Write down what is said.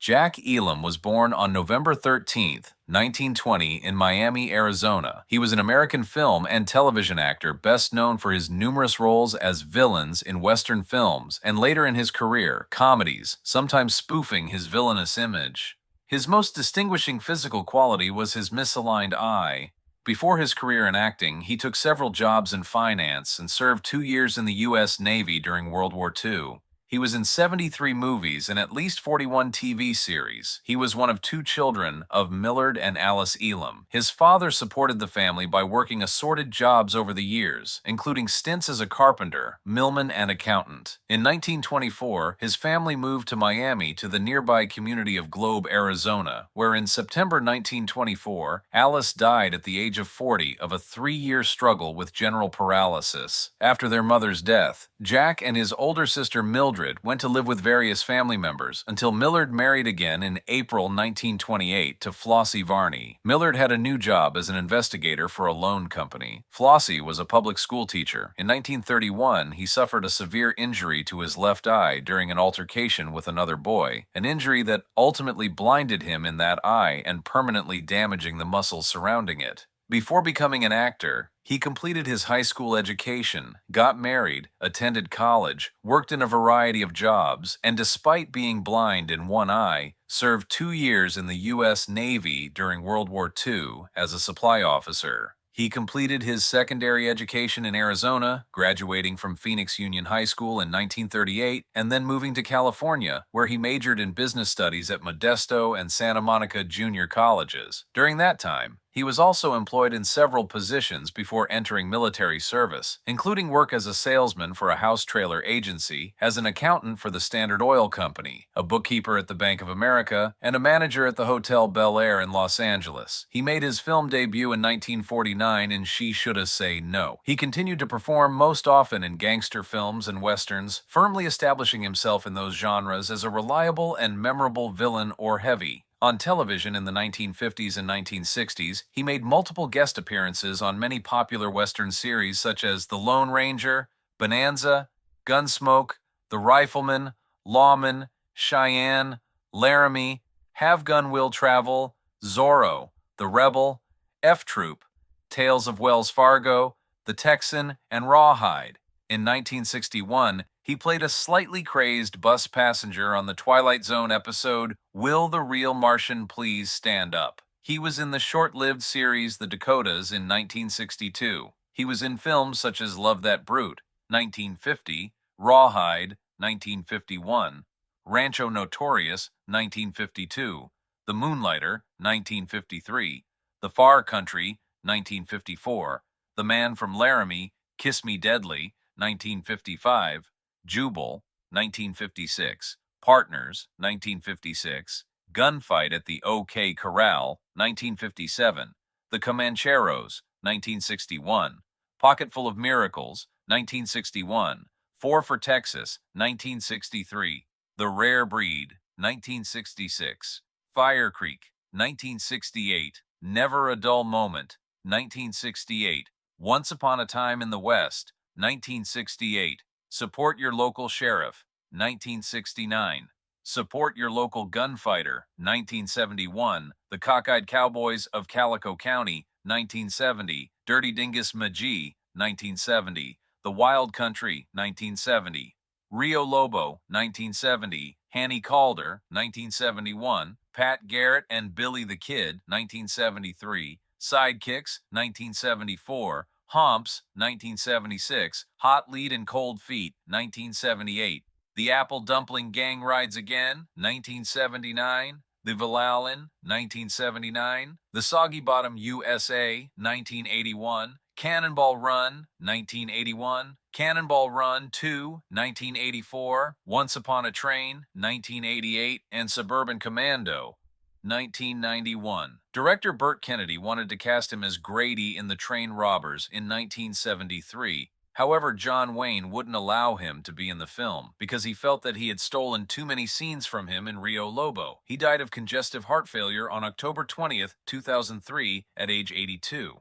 Jack Elam was born on November 13th, 1920 in Miami, Arizona. He was an American film and television actor best known for his numerous roles as villains in Western films and later in his career, comedies, sometimes spoofing his villainous image. His most distinguishing physical quality was his misaligned eye. Before his career in acting, he took several jobs in finance and served 2 years in the U.S. Navy during World War II. He was in 73 movies and at least 41 TV series. He was one of two children of Millard and Alice Elam. His father supported the family by working assorted jobs over the years, including stints as a carpenter, millman, and accountant. In 1924, his family moved to Miami to the nearby community of Globe, Arizona, where in September 1924, Alice died at the age of 40 of a 3-year struggle with general paralysis. After their mother's death, Jack and his older sister Mildred went to live with various family members until Millard married again in April 1928 to Flossie Varney. Millard had a new job as an investigator for a loan company. Flossie was a public school teacher. In 1931, he suffered a severe injury to his left eye during an altercation with another boy, an injury that ultimately blinded him in that eye and permanently damaging the muscles surrounding it. Before becoming an actor, he completed his high school education, got married, attended college, worked in a variety of jobs, and despite being blind in one eye, served 2 years in the U.S. Navy during World War II as a supply officer. He completed his secondary education in Arizona, graduating from Phoenix Union High School in 1938, and then moving to California, where he majored in business studies at Modesto and Santa Monica junior colleges. During that time, he was also employed in several positions before entering military service, including work as a salesman for a house trailer agency, as an accountant for the Standard Oil Company, a bookkeeper at the Bank of America, and a manager at the Hotel Bel Air in Los Angeles. He made his film debut in 1949 in She Shoulda Say No. He continued to perform most often in gangster films and westerns, firmly establishing himself in those genres as a reliable and memorable villain or heavy. On television in the 1950s and 1960s, he made multiple guest appearances on many popular Western series such as The Lone Ranger, Bonanza, Gunsmoke, The Rifleman, Lawman, Cheyenne, Laramie, Have Gun Will Travel, Zorro, The Rebel, F Troop, Tales of Wells Fargo, The Texan, and Rawhide. In 1961, he played a slightly crazed bus passenger on the Twilight Zone episode, Will the Real Martian Please Stand Up? He was in the short-lived series The Dakotas in 1962. He was in films such as Love That Brute, 1950, Rawhide, 1951, Rancho Notorious, 1952, The Moonlighter, 1953, The Far Country, 1954, The Man from Laramie, Kiss Me Deadly, 1955, Jubal, 1956, Partners, 1956, Gunfight at the OK Corral, 1957, The Comancheros, 1961, Pocketful of Miracles, 1961, Four for Texas, 1963, The Rare Breed, 1966, Fire Creek, 1968, Never a Dull Moment, 1968, Once Upon a Time in the West, 1968, Support Your Local Sheriff, 1969, Support Your Local Gunfighter, 1971, The Cockeyed Cowboys of Calico County, 1970, Dirty Dingus Magee, 1970, The Wild Country, 1970, Rio Lobo, 1970, Hanny Calder, 1971, Pat Garrett and Billy the Kid, 1973, Sidekicks, 1974, Humps, 1976, Hot Lead and Cold Feet, 1978, The Apple Dumpling Gang Rides Again, 1979, The Villalin, 1979, The Soggy Bottom USA, 1981, Cannonball Run, 1981, Cannonball Run 2, 1984, Once Upon a Train, 1988, and Suburban Commando, 1991. Director Burt Kennedy wanted to cast him as Grady in The Train Robbers in 1973. However, John Wayne wouldn't allow him to be in the film because he felt that he had stolen too many scenes from him in Rio Lobo. He died of congestive heart failure on October 20th, 2003, at age 82.